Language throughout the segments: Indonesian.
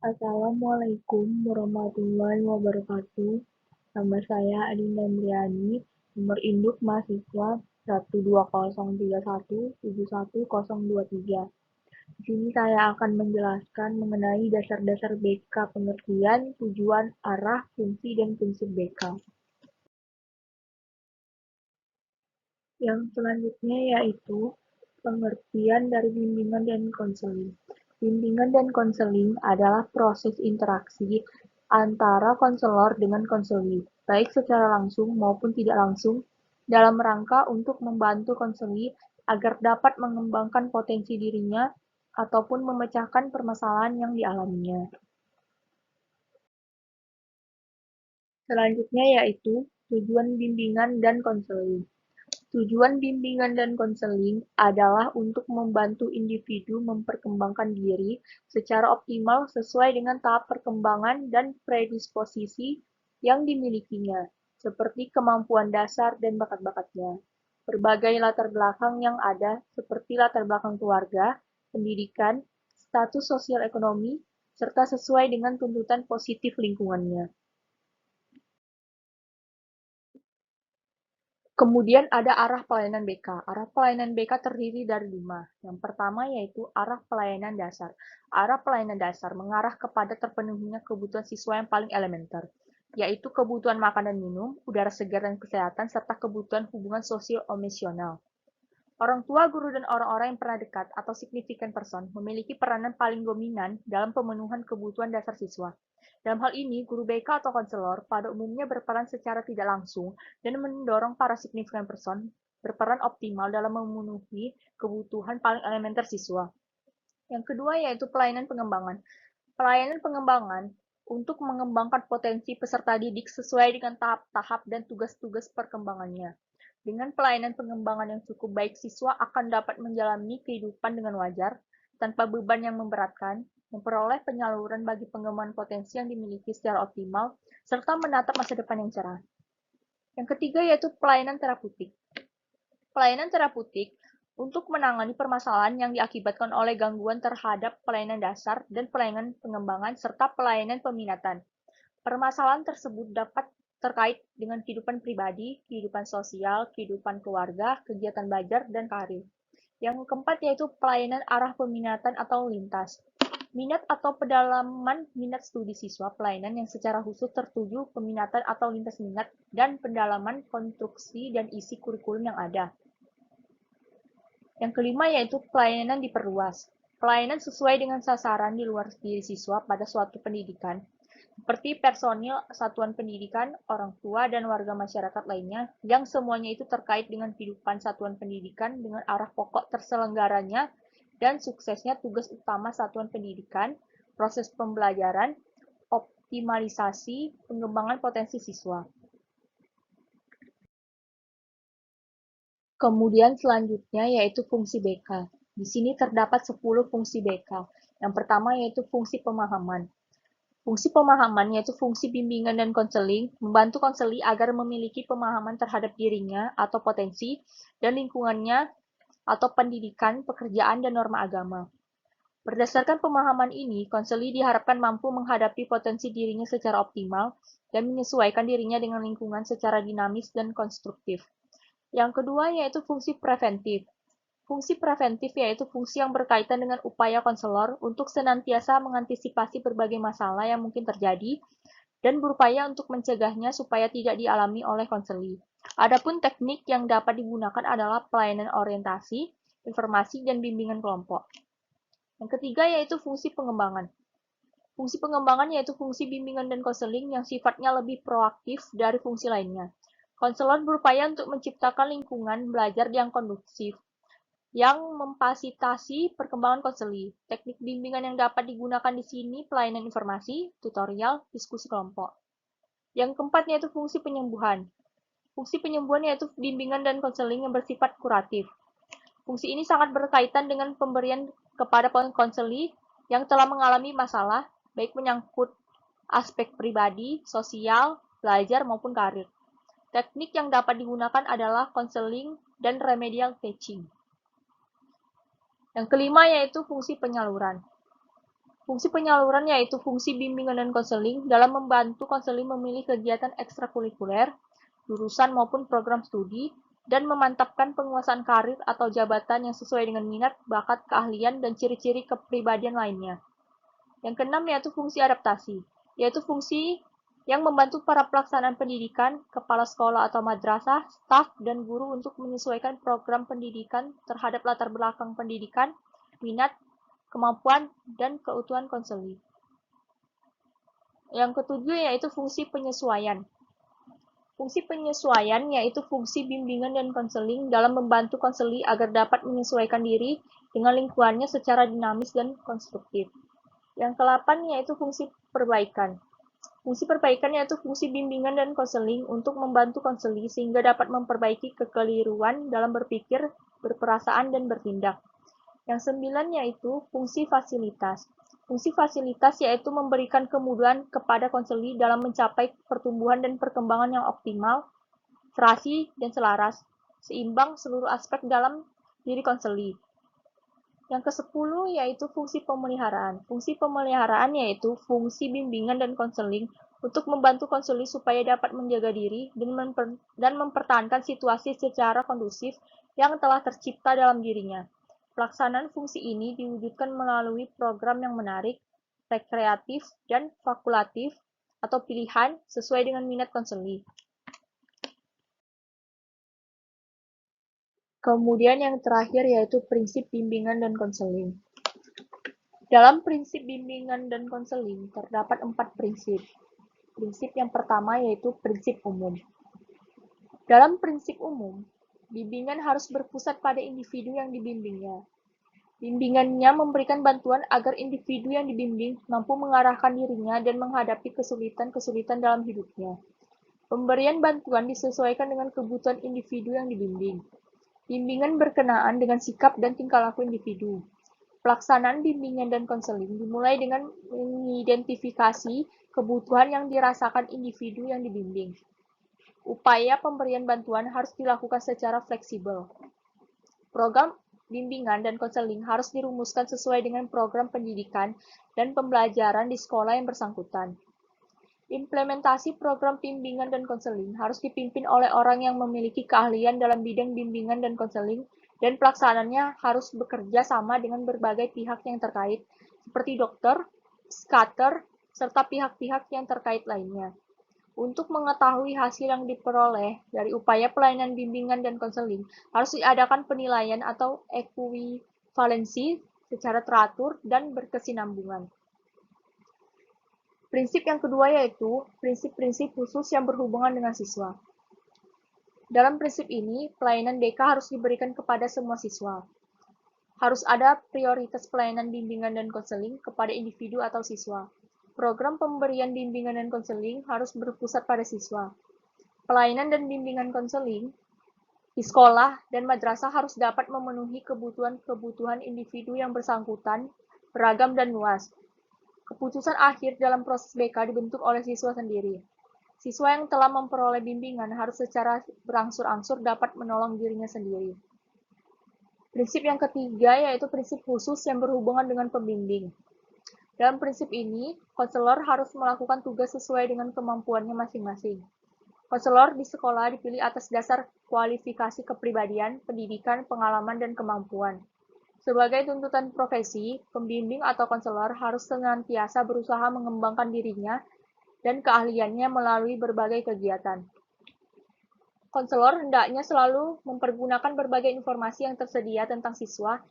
Assalamualaikum warahmatullahi wabarakatuh. Nama saya Adinda Indriani, nomor induk mahasiswa 12031710023. Di sini saya akan menjelaskan mengenai dasar-dasar BK pengertian, tujuan, arah, fungsi, dan prinsip BK. Yang selanjutnya yaitu pengertian dari bimbingan dan konseling. Bimbingan dan konseling adalah proses interaksi antara konselor dengan konseli, baik secara langsung maupun tidak langsung, dalam rangka untuk membantu konseli agar dapat mengembangkan potensi dirinya ataupun memecahkan permasalahan yang dialaminya. Selanjutnya yaitu tujuan bimbingan dan konseling. Tujuan bimbingan dan konseling adalah untuk membantu individu memperkembangkan diri secara optimal sesuai dengan tahap perkembangan dan predisposisi yang dimilikinya, seperti kemampuan dasar dan bakat-bakatnya. Berbagai latar belakang yang ada, seperti latar belakang keluarga, pendidikan, status sosial ekonomi, serta sesuai dengan tuntutan positif lingkungannya. Kemudian ada arah pelayanan BK. Arah pelayanan BK terdiri dari 5. Yang pertama yaitu arah pelayanan dasar. Arah pelayanan dasar mengarah kepada terpenuhinya kebutuhan siswa yang paling elementer, yaitu kebutuhan makan dan minum, udara segar dan kesehatan, serta kebutuhan hubungan sosio-emosional. Orang tua, guru, dan orang-orang yang pernah dekat atau signifikan person memiliki peranan paling dominan dalam pemenuhan kebutuhan dasar siswa. Dalam hal ini, guru BK atau konselor pada umumnya berperan secara tidak langsung dan mendorong para signifikan person berperan optimal dalam memenuhi kebutuhan paling elementer siswa. Yang kedua yaitu pelayanan pengembangan. Pelayanan pengembangan untuk mengembangkan potensi peserta didik sesuai dengan tahap-tahap dan tugas-tugas perkembangannya. Dengan pelayanan pengembangan yang cukup baik, siswa akan dapat menjalani kehidupan dengan wajar, tanpa beban yang memberatkan, memperoleh penyaluran bagi pengembangan potensi yang dimiliki secara optimal, serta menatap masa depan yang cerah. Yang ketiga yaitu pelayanan terapeutik. Pelayanan terapeutik untuk menangani permasalahan yang diakibatkan oleh gangguan terhadap pelayanan dasar dan pelayanan pengembangan serta pelayanan peminatan. Permasalahan tersebut dapat terkait dengan kehidupan pribadi, kehidupan sosial, kehidupan keluarga, kegiatan belajar, dan karir. Yang keempat yaitu pelayanan arah peminatan atau lintas. Minat atau pedalaman minat studi siswa pelayanan yang secara khusus tertuju peminatan atau lintas minat dan pendalaman konstruksi dan isi kurikulum yang ada. Yang kelima yaitu pelayanan diperluas. Pelayanan sesuai dengan sasaran di luar diri siswa pada suatu pendidikan, seperti personil satuan pendidikan, orang tua, dan warga masyarakat lainnya, yang semuanya itu terkait dengan kehidupan satuan pendidikan dengan arah pokok terselenggaranya dan suksesnya tugas utama satuan pendidikan, proses pembelajaran, optimalisasi, pengembangan potensi siswa. Kemudian selanjutnya yaitu fungsi BK. Di sini terdapat 10 fungsi BK. Yang pertama yaitu fungsi pemahaman. Fungsi pemahaman yaitu fungsi bimbingan dan konseling, membantu konseli agar memiliki pemahaman terhadap dirinya atau potensi dan lingkungannya atau pendidikan, pekerjaan, dan norma agama. Berdasarkan pemahaman ini, konseli diharapkan mampu menghadapi potensi dirinya secara optimal dan menyesuaikan dirinya dengan lingkungan secara dinamis dan konstruktif. Yang kedua yaitu fungsi preventif. Fungsi preventif yaitu fungsi yang berkaitan dengan upaya konselor untuk senantiasa mengantisipasi berbagai masalah yang mungkin terjadi dan berupaya untuk mencegahnya supaya tidak dialami oleh konseli. Adapun teknik yang dapat digunakan adalah pelayanan orientasi, informasi, dan bimbingan kelompok. Yang ketiga yaitu fungsi pengembangan. Fungsi pengembangan yaitu fungsi bimbingan dan konseling yang sifatnya lebih proaktif dari fungsi lainnya. Konselor berupaya untuk menciptakan lingkungan belajar yang kondusif, yang memfasilitasi perkembangan konseli. Teknik bimbingan yang dapat digunakan di sini pelayanan informasi, tutorial, diskusi kelompok. Yang keempat yaitu fungsi penyembuhan. Fungsi penyembuhan yaitu bimbingan dan konseling yang bersifat kuratif. Fungsi ini sangat berkaitan dengan pemberian kepada konseli yang telah mengalami masalah, baik menyangkut aspek pribadi, sosial, belajar, maupun karir. Teknik yang dapat digunakan adalah konseling dan remedial teaching. Yang kelima yaitu fungsi penyaluran. Fungsi penyaluran yaitu fungsi bimbingan dan konseling dalam membantu konseling memilih kegiatan ekstrakurikuler, jurusan maupun program studi, dan memantapkan penguasaan karir atau jabatan yang sesuai dengan minat, bakat, keahlian, dan ciri-ciri kepribadian lainnya. Yang keenam yaitu fungsi adaptasi, yaitu fungsi yang membantu para pelaksanaan pendidikan, kepala sekolah atau madrasah, staf, dan guru untuk menyesuaikan program pendidikan terhadap latar belakang pendidikan, minat, kemampuan, dan keutuhan konseli. Yang ketujuh yaitu fungsi penyesuaian. Fungsi penyesuaian yaitu fungsi bimbingan dan konseling dalam membantu konseli agar dapat menyesuaikan diri dengan lingkungannya secara dinamis dan konstruktif. Yang ke-8 yaitu fungsi perbaikan. Fungsi perbaikan yaitu fungsi bimbingan dan konseling untuk membantu konseli sehingga dapat memperbaiki kekeliruan dalam berpikir, berperasaan, dan bertindak. Yang 9 yaitu fungsi fasilitas. Fungsi fasilitas yaitu memberikan kemudahan kepada konseli dalam mencapai pertumbuhan dan perkembangan yang optimal, serasi, dan selaras, seimbang seluruh aspek dalam diri konseli. Yang ke-10 yaitu fungsi pemeliharaan. Fungsi pemeliharaan yaitu fungsi bimbingan dan konseling untuk membantu konseli supaya dapat menjaga diri dan mempertahankan situasi secara kondusif yang telah tercipta dalam dirinya. Pelaksanaan fungsi ini diwujudkan melalui program yang menarik, rekreatif, dan fakultatif atau pilihan sesuai dengan minat konseli. Kemudian yang terakhir yaitu prinsip bimbingan dan konseling. Dalam prinsip bimbingan dan konseling terdapat 4 prinsip. Prinsip yang pertama yaitu prinsip umum. Dalam prinsip umum, bimbingan harus berpusat pada individu yang dibimbingnya. Bimbingannya memberikan bantuan agar individu yang dibimbing mampu mengarahkan dirinya dan menghadapi kesulitan-kesulitan dalam hidupnya. Pemberian bantuan disesuaikan dengan kebutuhan individu yang dibimbing. Bimbingan berkenaan dengan sikap dan tingkah laku individu. Pelaksanaan bimbingan dan konseling dimulai dengan mengidentifikasi kebutuhan yang dirasakan individu yang dibimbing. Upaya pemberian bantuan harus dilakukan secara fleksibel. Program bimbingan dan konseling harus dirumuskan sesuai dengan program pendidikan dan pembelajaran di sekolah yang bersangkutan. Implementasi program bimbingan dan konseling harus dipimpin oleh orang yang memiliki keahlian dalam bidang bimbingan dan konseling, dan pelaksanaannya harus bekerja sama dengan berbagai pihak yang terkait, seperti dokter, psikiater, serta pihak-pihak yang terkait lainnya. Untuk mengetahui hasil yang diperoleh dari upaya pelayanan bimbingan dan konseling, harus diadakan penilaian atau ekuivalensi secara teratur dan berkesinambungan. Prinsip yang kedua yaitu prinsip-prinsip khusus yang berhubungan dengan siswa. Dalam prinsip ini, pelayanan BK harus diberikan kepada semua siswa. Harus ada prioritas pelayanan bimbingan dan konseling kepada individu atau siswa. Program pemberian bimbingan dan konseling harus berpusat pada siswa. Pelayanan dan bimbingan konseling di sekolah dan madrasah harus dapat memenuhi kebutuhan-kebutuhan individu yang bersangkutan, beragam dan luas. Keputusan akhir dalam proses BK dibentuk oleh siswa sendiri. Siswa yang telah memperoleh bimbingan harus secara berangsur-angsur dapat menolong dirinya sendiri. Prinsip yang ketiga yaitu prinsip khusus yang berhubungan dengan pembimbing. Dalam prinsip ini, konselor harus melakukan tugas sesuai dengan kemampuannya masing-masing. Konselor di sekolah dipilih atas dasar kualifikasi kepribadian, pendidikan, pengalaman, dan kemampuan. Sebagai tuntutan profesi, pembimbing atau konselor harus senantiasa berusaha mengembangkan dirinya dan keahliannya melalui berbagai kegiatan. Konselor hendaknya selalu mempergunakan berbagai informasi yang tersedia tentang siswa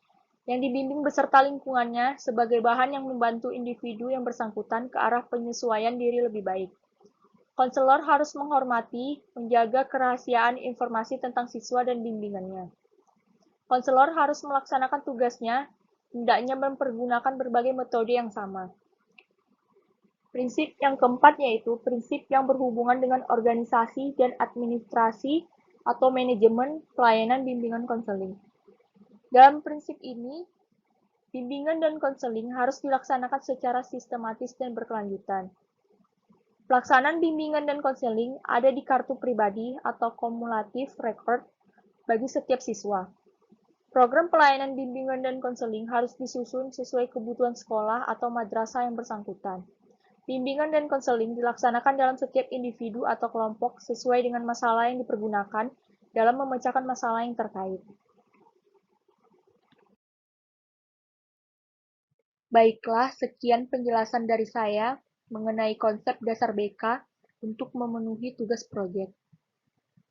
yang dibimbing beserta lingkungannya sebagai bahan yang membantu individu yang bersangkutan ke arah penyesuaian diri lebih baik. Konselor harus menghormati, menjaga kerahasiaan informasi tentang siswa dan bimbingannya. Konselor harus melaksanakan tugasnya, hendaknya mempergunakan berbagai metode yang sama. Prinsip yang keempat yaitu prinsip yang berhubungan dengan organisasi dan administrasi atau manajemen pelayanan bimbingan konseling. Dalam prinsip ini, bimbingan dan konseling harus dilaksanakan secara sistematis dan berkelanjutan. Pelaksanaan bimbingan dan konseling ada di kartu pribadi atau kumulatif record bagi setiap siswa. Program pelayanan bimbingan dan konseling harus disusun sesuai kebutuhan sekolah atau madrasah yang bersangkutan. Bimbingan dan konseling dilaksanakan dalam setiap individu atau kelompok sesuai dengan masalah yang dipergunakan dalam memecahkan masalah yang terkait. Baiklah, sekian penjelasan dari saya mengenai konsep dasar BK untuk memenuhi tugas proyek.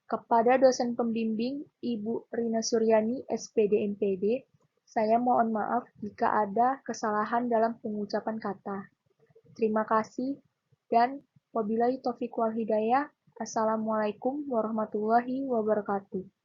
Kepada dosen pembimbing, Ibu Rina Suryani, SPD MPD, saya mohon maaf jika ada kesalahan dalam pengucapan kata. Terima kasih dan wabillahi taufiq wal hidayah. Assalamualaikum warahmatullahi wabarakatuh.